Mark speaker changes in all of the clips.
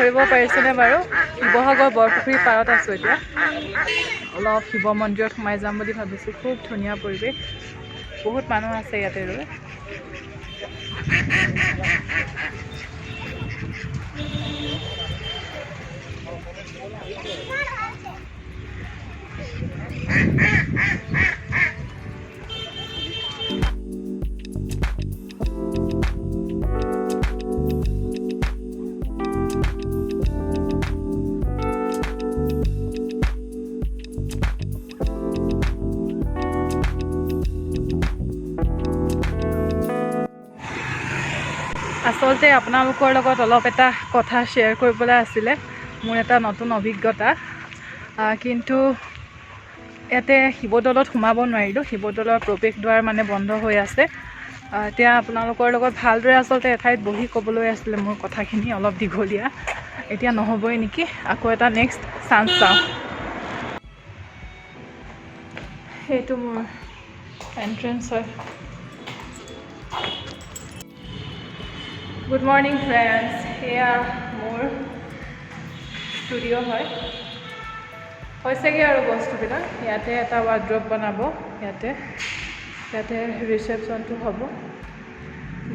Speaker 1: ধৰিব পাৰিছেনে বাৰু? শিৱসাগৰ বৰপুখুৰী পাৰত আছোঁ এতিয়া। অলপ শিৱ মন্দিৰত সোমাই যাম বুলি ভাবিছোঁ। খুব ধুনীয়া পৰিৱেশ, বহুত মানুহ আছে ইয়াতে ৰৈ। আচলতে আপোনালোকৰ লগত অলপ এটা কথা শ্বেয়াৰ কৰিবলৈ আছিলে, মোৰ এটা নতুন অভিজ্ঞতা। কিন্তু ইয়াতে শিৱদৌলত সোমাব নোৱাৰিলোঁ, শিৱদৌলৰ প্ৰৱেশ দুৱাৰ মানে বন্ধ হৈ আছে। এতিয়া আপোনালোকৰ লগত ভালদৰে আচলতে এঠাইত বহি ক'বলৈ আছিলে মোৰ কথাখিনি, অলপ দীঘলীয়া। এতিয়া নহ'বই নেকি, আকৌ এটা নেক্সট চান্স চাওঁ। সেইটো মোৰ এণ্ট্ৰেঞ্চ হয়। গুড মৰ্ণিং ফ্ৰেণ্ডছ, এয়া মোৰ ষ্টুডিঅ' হয়। হৈছেগৈ আৰু বস্তুবিলাক। ইয়াতে এটা ৱাৰ্ড্ৰব বনাব, ইয়াতে ৰিচেপশ্যনটো হ'ব।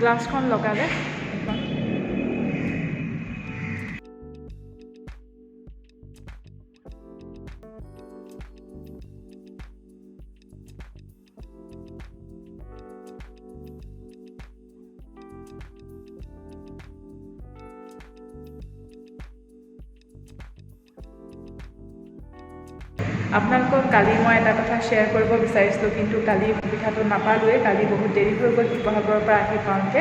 Speaker 1: গ্লাছখন লগালে এখন। আপোনালোকক কালি মই এটা কথা শ্বেয়াৰ কৰিব বিচাৰিছিলোঁ, কিন্তু কালি সুবিধাটো নাপালোৱেই। কালি বহুত দেৰি হৈ গ'ল শিৱসাগৰৰ পৰা আহি পাওঁতে।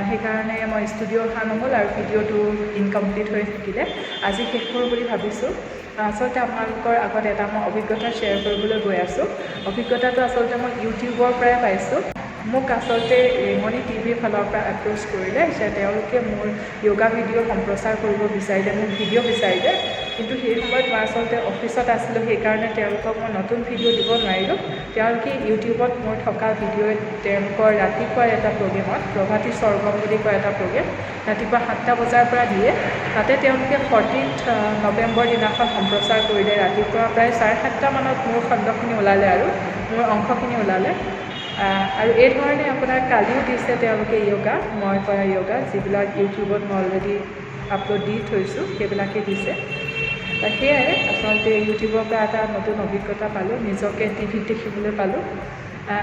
Speaker 1: সেইকাৰণে মই ষ্টুডিঅ' অহা নহ'ল আৰু ভিডিঅ'টো ইনকমপ্লিট হৈ থাকিলে। আজি শেষ কৰোঁ বুলি ভাবিছোঁ। আচলতে আপোনালোকৰ আগত এটা মই অভিজ্ঞতা শ্বেয়াৰ কৰিবলৈ গৈ আছোঁ। অভিজ্ঞতাটো আচলতে মই ইউটিউবৰ পৰাই পাইছোঁ। মোক আচলতে RengoniT.V.ৰ ফালৰ পৰা এপ্ৰ'চ কৰিলে যে তেওঁলোকে মোৰ য়োগা ভিডিঅ' সম্প্ৰচাৰ কৰিব বিচাৰিলে, মোক ভিডিঅ' বিচাৰিলে। কিন্তু সেই সময়ত মই আচলতে অফিচত আছিলোঁ, সেইকাৰণে তেওঁলোকক মই নতুন ভিডিঅ' দিব নোৱাৰিলোঁ। তেওঁলোকে ইউটিউবত মোৰ থকা ভিডিঅ'ত তেওঁলোকৰ ৰাতিপুৱাৰ এটা প্ৰগ্ৰেমত, prabhatiswargam বুলি কয় এটা প্ৰগ্ৰেম, ৰাতিপুৱা 7টা বজাৰ পৰা দিয়ে। তাতে তেওঁলোকে 14 নৱেম্বৰ দিনাখন সম্প্ৰচাৰ কৰিলে। ৰাতিপুৱা প্ৰায় 7:30 মানত মোৰ খণ্ডখিনি ওলালে আৰু মোৰ অংশখিনি ওলালে। আৰু এই ধৰণে আপোনাৰ কালিও দিছে তেওঁলোকে য়োগা, মই কৰা য়োগা, যিবিলাক ইউটিউবত মই অলৰেডি আপলোড দি থৈছোঁ, সেইবিলাকে দিছে। সেয়াই আচলতে ইউটিউবৰ পৰা এটা নতুন অভিজ্ঞতা পালোঁ, নিজকে টিভিত দেখিবলৈ পালোঁ।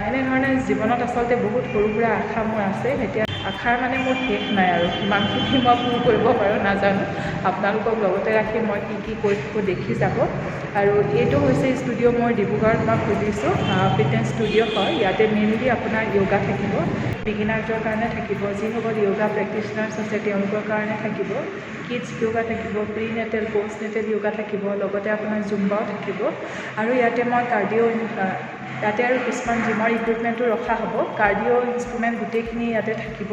Speaker 1: এনেধৰণে জীৱনত আচলতে বহুত সৰু সুৰা আশা মোৰ আছে। এতিয়া আশাৰ মানে মোৰ শেষ নাই আৰু কিমানখিনি মই পূৰ কৰিব পাৰোঁ নাজানো। আপোনালোকক লগতে ৰাখি মই কি কৰি থাকোঁ দেখি যাব। আৰু এইটো হৈছে ষ্টুডিঅ' মই ডিব্ৰুগড়ত মই খুলিছোঁ, ফিটনেছ ষ্টুডিঅ' হয়। ইয়াতে মেইনলি আপোনাৰ য়োগা থাকিব, বিগিনাৰ্ছৰ কাৰণে থাকিব, যিসকল য়োগা প্ৰেক্টিচনাৰ্ছ আছে তেওঁলোকৰ কাৰণে থাকিব, কিডছ য়োগা থাকিব, pre nettle post nettle yoga থাকিব, লগতে আপোনাৰ জুম্বাও থাকিব। আৰু ইয়াতে মই ইয়াতে আৰু কিছুমান জিমৰ ইকুইপমেণ্টো ৰখা হ'ব। কাৰ্ডিঅ' ইনষ্ট্ৰুমেণ্ট গোটেইখিনি ইয়াতে থাকিব।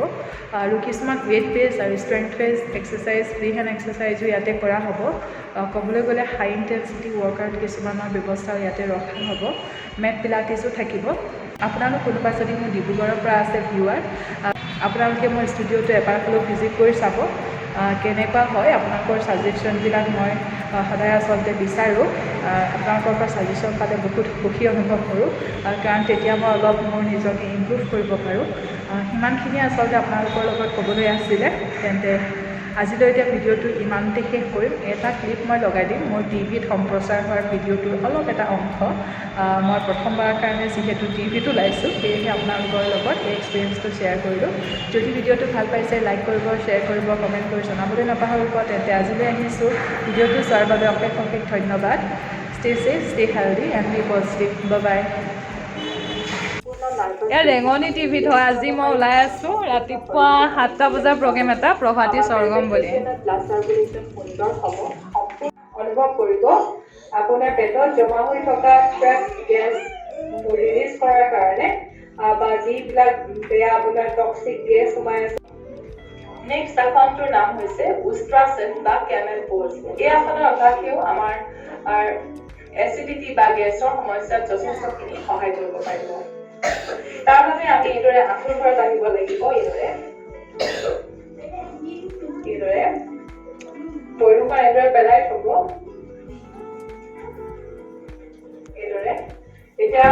Speaker 1: আৰু কিছুমান ৱেইট বেছ আৰু ষ্ট্ৰেংথ বেছ এক্সাৰচাইজ, ফ্ৰী হেণ্ড এক্সাৰচাইজো ইয়াতে কৰা হ'ব। ক'বলৈ গ'লে হাই ইণ্টেনচিটি ৱৰ্কআউট কিছুমানৰ ব্যৱস্থাও ইয়াতে ৰখা হ'ব। মেট পিলাটিছো থাকিব। আপোনালোক কোনোবা যদি মোৰ ডিব্ৰুগড়ৰ পৰা আছে ভিউৱাৰ, আপোনালোকে মোৰ ষ্টুডিঅ'টো এবাৰ হ'লেও ভিজিট কৰি চাব। কেনেকুৱা হয় আপোনালোকৰ ছাজেশ্যনবিলাক মই সদায় আচলতে বিচাৰোঁ। আপোনালোকৰ পৰা ছাজেশ্যন পালে বহুত সুখী অনুভৱ কৰোঁ, কাৰণ তেতিয়া মই অলপ মোৰ নিজকে ইমপ্ৰুভ কৰিব পাৰোঁ। সিমানখিনিয়ে আচলতে আপোনালোকৰ লগত ক'বলৈ আছিলে। তেন্তে আজিলৈ এতিয়া ভিডিঅ'টো ইমানতে শেষ কৰিম। এটা ক্লিপ মই লগাই দিম মোৰ টিভিত সম্প্ৰচাৰ হোৱাৰ ভিডিঅ'টোৰ অলপ এটা অংশ। মই প্ৰথমবাৰৰ কাৰণে যিহেতু টিভিত ওলাইছোঁ, সেয়েহে আপোনালোকৰ লগত এই এক্সপিৰিয়েঞ্চটো শ্বেয়াৰ কৰিলোঁ। যদি ভিডিঅ'টো ভাল পাইছে লাইক কৰিব, শ্বেয়াৰ কৰিব, কমেণ্ট কৰি জনাবলৈ নাপাহৰিব। তেন্তে আজিলৈ আহিছোঁ। ভিডিঅ'টো চোৱাৰ বাবে অশেষ অশেষ ধন্যবাদ। Stay safe, stay healthy and be positive. Bye. এয়া ৰেঙনি টিভিত হয়। আজি মই ওলাই আছোঁ ৰাতিপুৱা 7টা বজাৰ প্ৰগ্ৰেম এটা, prabhatiswargam বুলি। অনুভৱ কৰিব আপোনাৰ পেটত জমা হৈ থকা গেছ ৰিলিজ কৰাৰ কাৰণে বা যিবিলাক বেয়া আপোনাৰ টক্সিক গেছ সোমাই আছে। নেক্সট আসনটোৰ নাম হৈছে উষ্ট্ৰাসন বা কেমেল প'জ। এই আসনৰ অভ্যাসেও আমাৰ এচিডিটি বা গেছৰ সমস্যাত যথেষ্টখিনি সহায় কৰিব পাৰিব। তাৰ বাবে আমি এইদৰে আঁঠুৰ ঘৰত আহিব লাগিব, এইদৰে এতিয়া